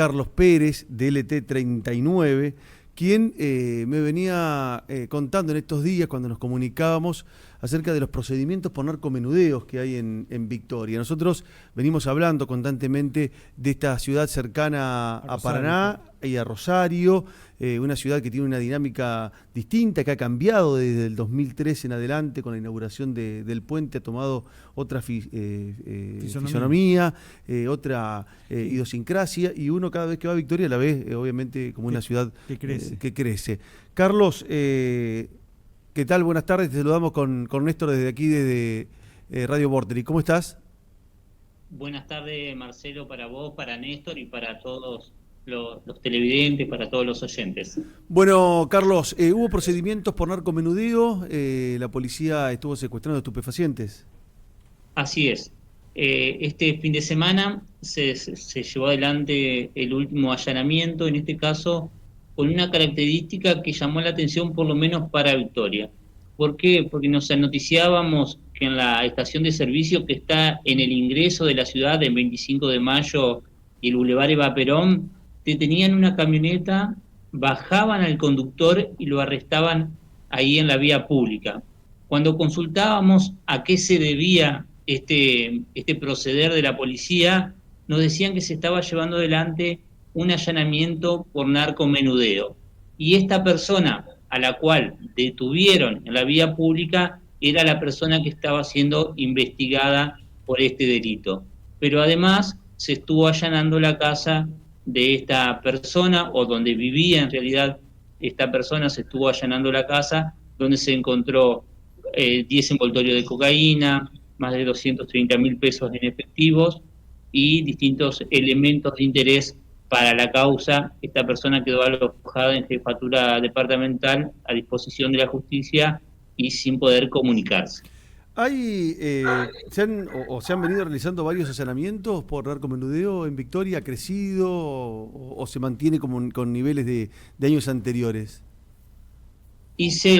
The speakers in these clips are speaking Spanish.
Carlos Pérez, de LT39, quien me venía contando en estos días, cuando nos comunicábamos, acerca de los procedimientos por narcomenudeos que hay en Victoria. Nosotros venimos hablando constantemente de esta ciudad cercana a Paraná y a Rosario, una ciudad que tiene una dinámica distinta, que ha cambiado desde el 2013 en adelante con la inauguración del puente, ha tomado otra fisonomía, otra idiosincrasia, y uno cada vez que va a Victoria la ve obviamente como una ciudad que crece. Carlos, ¿qué tal? Buenas tardes, te saludamos con Néstor desde aquí, desde Radio Vorterix. ¿Cómo estás? Buenas tardes, Marcelo, para vos, para Néstor y para todos los televidentes, para todos los oyentes. Bueno, Carlos, ¿hubo procedimientos por narcomenudeo? ¿La policía estuvo secuestrando estupefacientes? Así es. Este fin de semana se llevó adelante el último allanamiento, en este caso con una característica que llamó la atención por lo menos para Victoria. ¿Por qué? Porque nos noticiábamos que en la estación de servicio que está en el ingreso de la ciudad, en 25 de Mayo y el Boulevard Eva Perón, detenían una camioneta, bajaban al conductor y lo arrestaban ahí en la vía pública. Cuando consultábamos a qué se debía este proceder de la policía, nos decían que se estaba llevando adelante un allanamiento por narcomenudeo. Y esta persona a la cual detuvieron en la vía pública era la persona que estaba siendo investigada por este delito. Pero además se estuvo allanando la casa de esta persona, o donde vivía en realidad esta persona, se estuvo allanando la casa, donde se encontró 10 envoltorios de cocaína, más de 230.000 pesos en efectivos y distintos elementos de interés para la causa. Esta persona quedó alojada en jefatura departamental a disposición de la justicia y sin poder comunicarse. ¿Se han venido realizando varios allanamientos por narcomenudeo en Victoria? ¿Ha crecido o se mantiene como con niveles de años anteriores?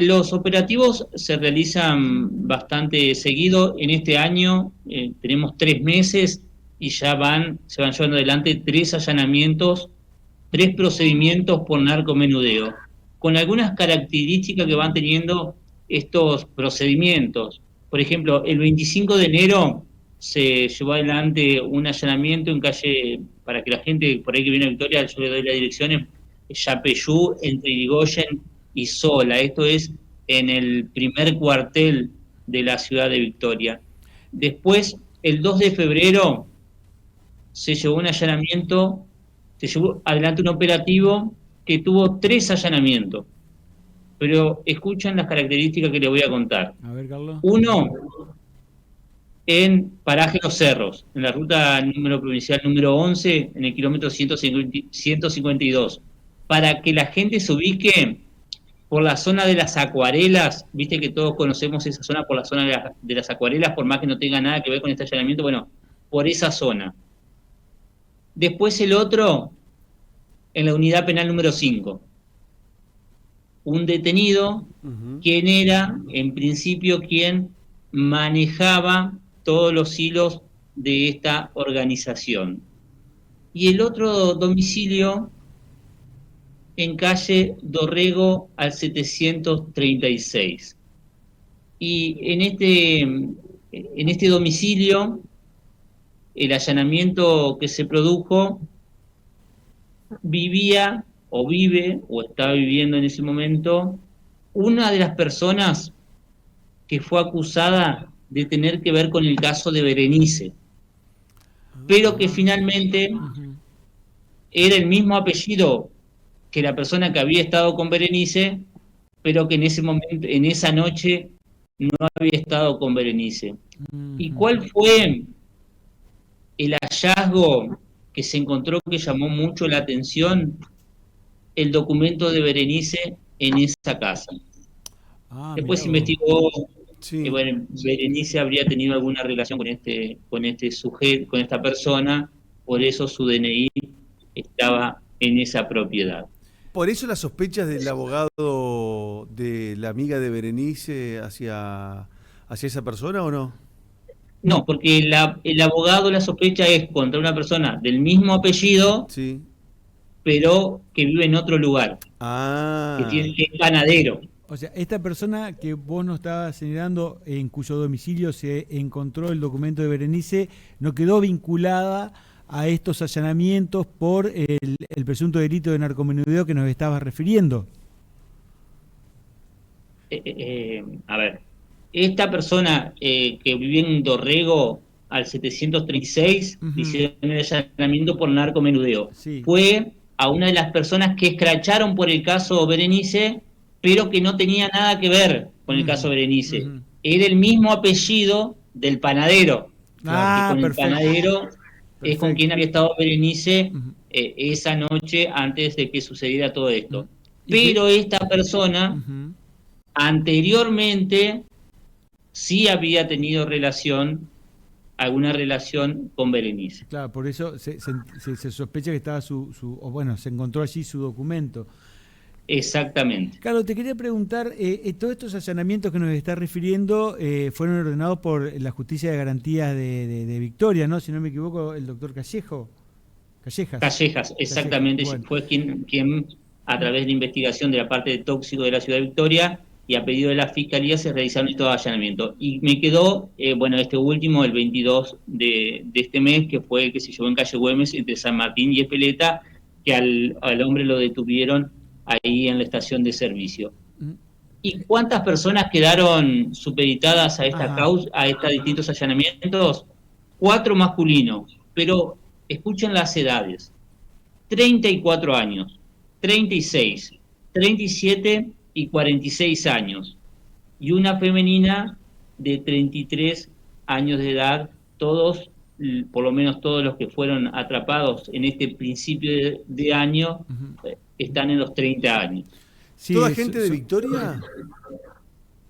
Los operativos se realizan bastante seguido. En este año tenemos 3 meses y ya se van llevando adelante 3 allanamientos, 3 procedimientos por narcomenudeo, con algunas características que van teniendo estos procedimientos. Por ejemplo, el 25 de enero se llevó adelante un allanamiento en calle, para que la gente por ahí que viene a Victoria, yo le doy la dirección, en Yapeyú, entre Irigoyen y Sola. Esto es en el primer cuartel de la ciudad de Victoria. Después, el 2 de febrero, se llevó un allanamiento, se llevó adelante un operativo que tuvo 3 allanamientos. Pero escuchan las características que les voy a contar. A ver, Carlos. Uno, en Paraje Los Cerros, en la ruta provincial número 11, en el kilómetro 152. Para que la gente se ubique por la zona de las Acuarelas, viste que todos conocemos esa zona por la zona de las Acuarelas, por más que no tenga nada que ver con este allanamiento, bueno, por esa zona. Después el otro, en la unidad penal número 5. Un detenido, quien era, en principio, quien manejaba todos los hilos de esta organización. Y el otro domicilio, en calle Dorrego al 736. Y en este domicilio, el allanamiento que se produjo, vivía o vive o estaba viviendo en ese momento una de las personas que fue acusada de tener que ver con el caso de Berenice, pero que finalmente era el mismo apellido que la persona que había estado con Berenice, pero que en ese momento, en esa noche, no había estado con Berenice. ¿Y cuál fue el hallazgo que se encontró que llamó mucho la atención? El documento de Berenice en esa casa. Después se investigó que bueno, Berenice habría tenido alguna relación con este sujeto, con esta persona, por eso su DNI estaba en esa propiedad. ¿Por eso las sospechas del abogado de la amiga de Berenice hacia esa persona o no? No, porque el abogado, la sospecha es contra una persona del mismo apellido, sí, pero que vive en otro lugar, que es panadero. O sea, esta persona que vos nos estabas señalando, en cuyo domicilio se encontró el documento de Berenice, no quedó vinculada a estos allanamientos por el presunto delito de narcomenudeo que nos estabas refiriendo. A ver, esta persona que vivía en Dorrego al 736, hicieron el allanamiento por narcomenudeo. Sí. Fue a una de las personas que escracharon por el caso Berenice, pero que no tenía nada que ver con el caso Berenice. Era el mismo apellido del panadero. Ah, con perfecto. El panadero es Perfecto. con quien había estado Berenice esa noche antes de que sucediera todo esto. Pero esta persona anteriormente sí había tenido alguna relación con Berenice. Claro, por eso se sospecha que estaba se encontró allí su documento. Exactamente. Carlos, te quería preguntar, todos estos allanamientos que nos estás refiriendo fueron ordenados por la Justicia de Garantías de Victoria, ¿no? Si no me equivoco, el doctor Callejas. Callejas, exactamente. Bueno. Fue quien, a través de la investigación de la parte de tóxico de la Ciudad de Victoria y a pedido de la Fiscalía, se realizaron estos allanamientos. Y me quedó, este último, el 22 de este mes, que fue el que se llevó en calle Güemes, entre San Martín y Espeleta, que al hombre lo detuvieron ahí en la estación de servicio. ¿Y cuántas personas quedaron supeditadas a esta causa, a estos distintos allanamientos? 4 masculinos, pero escuchen las edades: 34 años, 36, 37 y 46 años, y una femenina de 33 años de edad. Todos, por lo menos todos los que fueron atrapados en este principio de año, están en los 30 años. Sí, ¿toda gente de Victoria?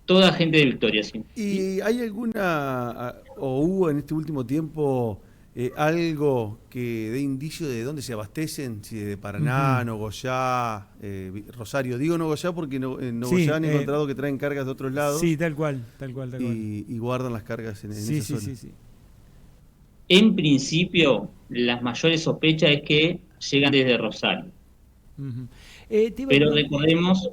Toda gente de Victoria, sí. ¿Y hay alguna, o hubo en este último tiempo, algo que dé indicio de dónde se abastecen? Si de Paraná, Nogoyá, Rosario. Digo Nogoyá porque en Nogoyá han encontrado que traen cargas de otros lados. Sí, tal cual. Y guardan las cargas en esa zona. Sí. En principio, las mayores sospechas es que llegan desde Rosario. Pero recordemos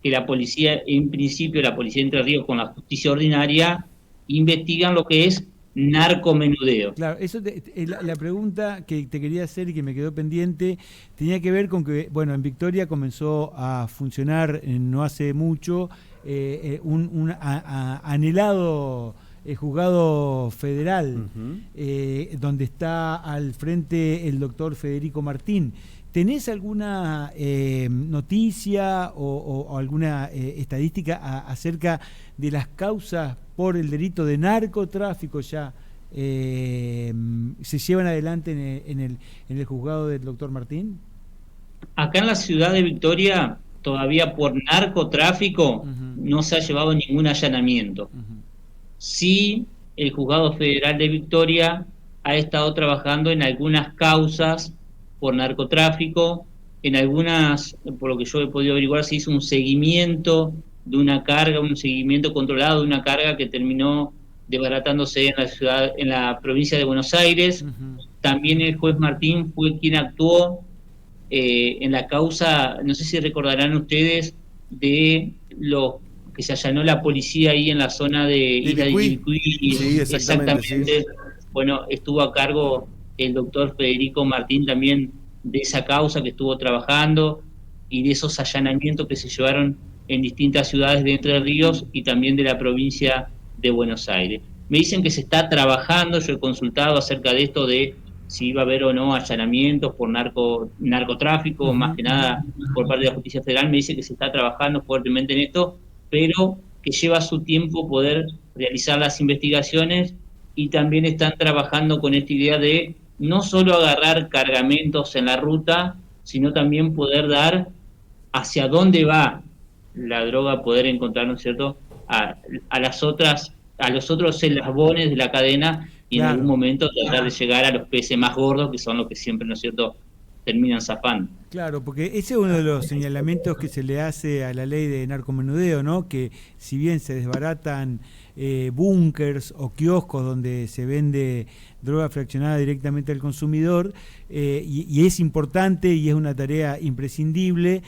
que la policía, en principio, la policía de Entre Ríos con la justicia ordinaria investigan lo que es narcomenudeo. Claro, eso la pregunta que te quería hacer y que me quedó pendiente tenía que ver con que, bueno, en Victoria comenzó a funcionar no hace mucho un anhelado juzgado federal, donde está al frente el doctor Federico Martín. ¿Tenés alguna noticia o alguna estadística acerca de las causas por el delito de narcotráfico ya se llevan adelante en el juzgado del doctor Martín? Acá en la ciudad de Victoria, todavía por narcotráfico no se ha llevado ningún allanamiento. Sí, el juzgado federal de Victoria ha estado trabajando en algunas causas por narcotráfico. En algunas, por lo que yo he podido averiguar, se hizo un seguimiento de una carga, un seguimiento controlado de una carga que terminó desbaratándose en la ciudad, en la provincia de Buenos Aires. También el juez Martín fue quien actuó en la causa, no sé si recordarán ustedes, de lo que se allanó la policía ahí en la zona de Isla de Yilicuy. Sí, exactamente. Sí. Bueno, estuvo a cargo el doctor Federico Martín también de esa causa, que estuvo trabajando, y de esos allanamientos que se llevaron en distintas ciudades de Entre Ríos y también de la provincia de Buenos Aires. Me dicen que se está trabajando, yo he consultado acerca de esto, de si iba a haber o no allanamientos por narcotráfico, más que nada por parte de la Justicia Federal. Me dice que se está trabajando fuertemente en esto, pero que lleva su tiempo poder realizar las investigaciones, y también están trabajando con esta idea de no solo agarrar cargamentos en la ruta, sino también poder dar hacia dónde va la droga, poder encontrar, ¿no es cierto?, a los otros eslabones de la cadena, y en algún momento tratar de llegar a los peces más gordos, que son los que siempre, ¿no es cierto?, terminan zafando. Claro, porque ese es uno de los señalamientos que se le hace a la ley de narcomenudeo, ¿no? Que si bien se desbaratan búnkers o kioscos donde se vende droga fraccionada directamente al consumidor, y es importante y es una tarea imprescindible,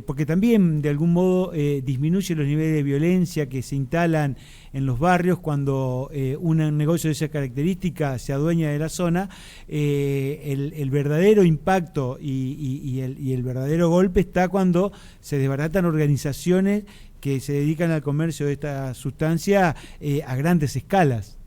porque también de algún modo disminuye los niveles de violencia que se instalan en los barrios cuando un negocio de esa característica se adueña de la zona. El verdadero impacto y el verdadero golpe está cuando se desbaratan organizaciones que se dedican al comercio de esta sustancia a grandes escalas.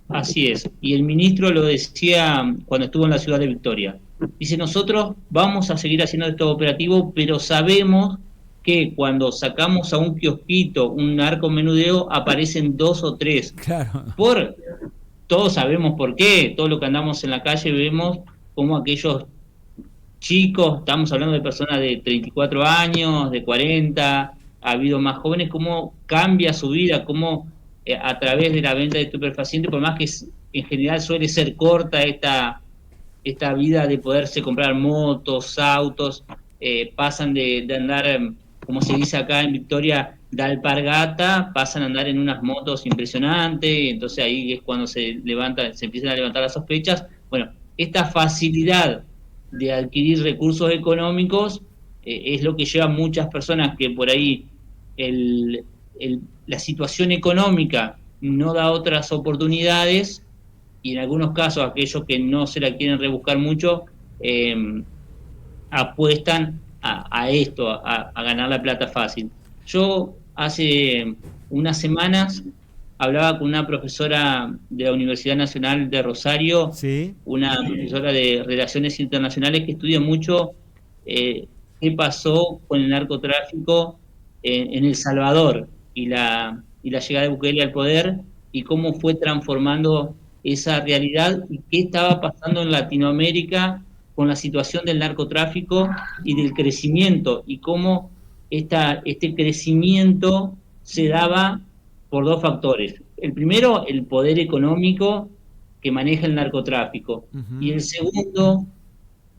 Así es, y el ministro lo decía cuando estuvo en la ciudad de Victoria. Dice, nosotros vamos a seguir haciendo esto operativo, pero sabemos que cuando sacamos a un kiosquito, un narcomenudeo, aparecen 2 o 3. Claro. Todos sabemos por qué, todo lo que andamos en la calle vemos como aquellos chicos, estamos hablando de personas de 34 años, de 40, ha habido más jóvenes, cómo cambia su vida, cómo a través de la venta de estupefacientes, por más que en general suele ser corta esta vida de poderse comprar motos, autos, pasan de andar, como se dice acá en Victoria, de alpargata, pasan a andar en unas motos impresionantes, entonces ahí es cuando se empiezan a levantar las sospechas. Bueno, esta facilidad de adquirir recursos económicos es lo que lleva a muchas personas que por ahí la situación económica no da otras oportunidades, y en algunos casos aquellos que no se la quieren rebuscar mucho apuestan a esto, a ganar la plata fácil. Yo hace unas semanas hablaba con una profesora de la Universidad Nacional de Rosario, ¿sí? Una profesora de Relaciones Internacionales que estudia mucho qué pasó con el narcotráfico en El Salvador y la llegada de Bukele al poder, y cómo fue transformando esa realidad y qué estaba pasando en Latinoamérica con la situación del narcotráfico y del crecimiento, y cómo este crecimiento se daba por 2 factores. El primero, el poder económico que maneja el narcotráfico. Uh-huh. Y el segundo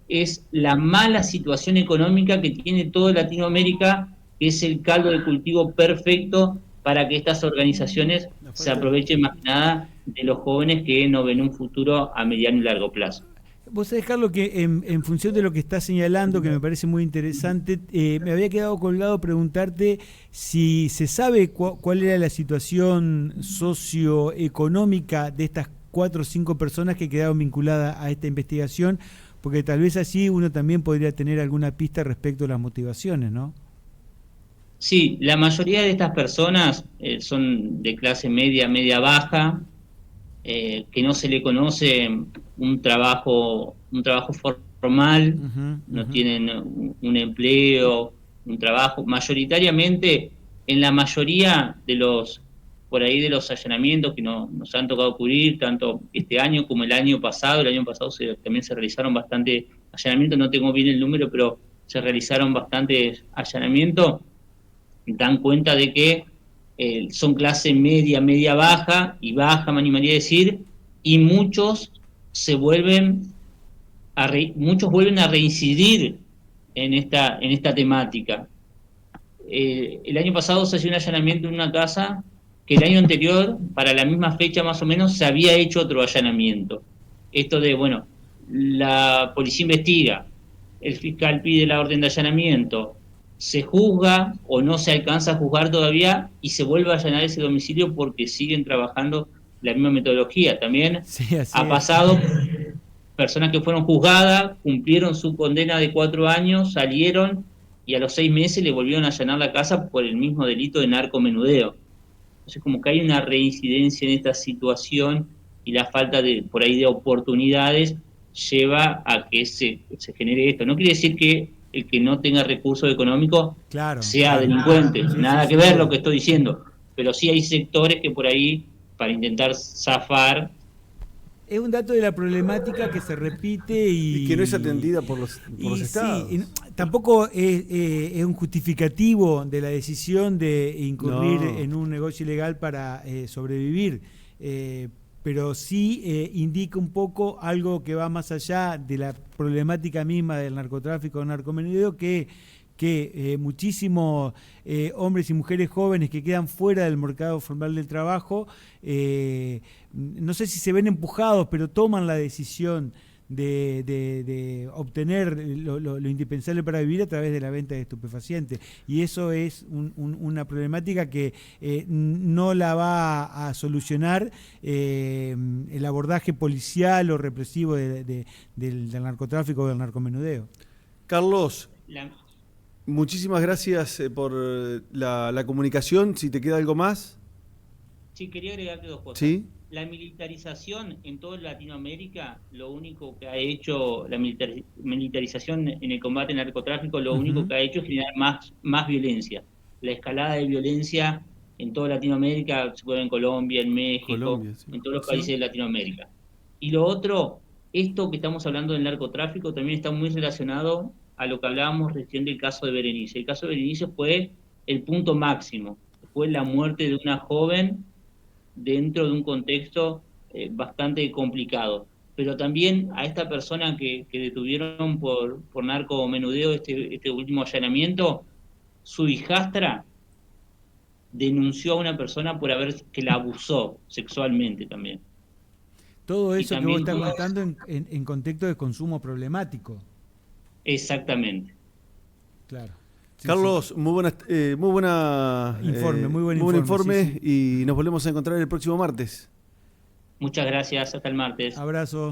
es la mala situación económica que tiene toda Latinoamérica, que es el caldo de cultivo perfecto para que estas organizaciones se aprovechen más que nada de los jóvenes que no ven un futuro a mediano y largo plazo. Vos sabés, Carlos, que en función de lo que estás señalando, que me parece muy interesante, me había quedado colgado preguntarte si se sabe cuál era la situación socioeconómica de estas 4 o 5 personas que quedaron vinculadas a esta investigación, porque tal vez así uno también podría tener alguna pista respecto a las motivaciones, ¿no? Sí, la mayoría de estas personas son de clase media, media-baja, que no se le conoce un trabajo formal, no tienen un empleo, un trabajo. Mayoritariamente, en la mayoría de los allanamientos que nos han tocado cubrir, tanto este año como el año pasado también se realizaron bastantes allanamientos, no tengo bien el número, pero se realizaron bastantes allanamientos, dan cuenta de que son clase media, media-baja y baja, me animaría a decir, y muchos vuelven a reincidir en esta temática. El año pasado se hizo un allanamiento en una casa que el año anterior, para la misma fecha más o menos, se había hecho otro allanamiento. Esto de, bueno, la policía investiga, el fiscal pide la orden de allanamiento, se juzga o no se alcanza a juzgar todavía y se vuelve a allanar ese domicilio porque siguen trabajando la misma metodología. También sí, ha pasado personas que fueron juzgadas, cumplieron su condena de 4 años, salieron y a los 6 meses le volvieron a allanar la casa por el mismo delito de narcomenudeo. Entonces, como que hay una reincidencia en esta situación y la falta de oportunidades lleva a que se genere esto. No quiere decir que el que no tenga recursos económicos sea delincuente, nada que ver lo que estoy diciendo, pero sí hay sectores que por ahí, para intentar zafar... Es un dato de la problemática que se repite y que no es atendida por los estados. Sí, tampoco es un justificativo de la decisión de incurrir en un negocio ilegal para sobrevivir. pero sí indica un poco algo que va más allá de la problemática misma del narcotráfico o narcomenudeo, que muchísimos hombres y mujeres jóvenes que quedan fuera del mercado formal del trabajo, no sé si se ven empujados, pero toman la decisión de obtener lo indispensable para vivir a través de la venta de estupefacientes. Y eso es una problemática que no la va a solucionar el abordaje policial o represivo del narcotráfico o del narcomenudeo. Carlos, muchísimas gracias por la comunicación. Si te queda algo más. Sí, quería agregarte dos cosas. ¿Sí? La militarización en toda Latinoamérica, lo único que ha hecho, la militarización en el combate al narcotráfico, lo único que ha hecho es generar más violencia. La escalada de violencia en toda Latinoamérica, se puede ver en Colombia, en México, Sí. en todos los países de Latinoamérica. Y lo otro, esto que estamos hablando del narcotráfico también está muy relacionado a lo que hablábamos recién del caso de Berenice. El caso de Berenice fue el punto máximo, fue la muerte de una joven dentro de un contexto bastante complicado. Pero también a esta persona que detuvieron por narcomenudeo, este último allanamiento, su hijastra denunció a una persona por que la abusó sexualmente también. Todo Y eso que también vos estás contando en contexto de consumo problemático. Exactamente. Claro. Sí, Carlos, sí. muy buena Informe, muy buen buen informe, informe, sí, y nos volvemos a encontrar el próximo martes. Muchas gracias, hasta el martes. Abrazo.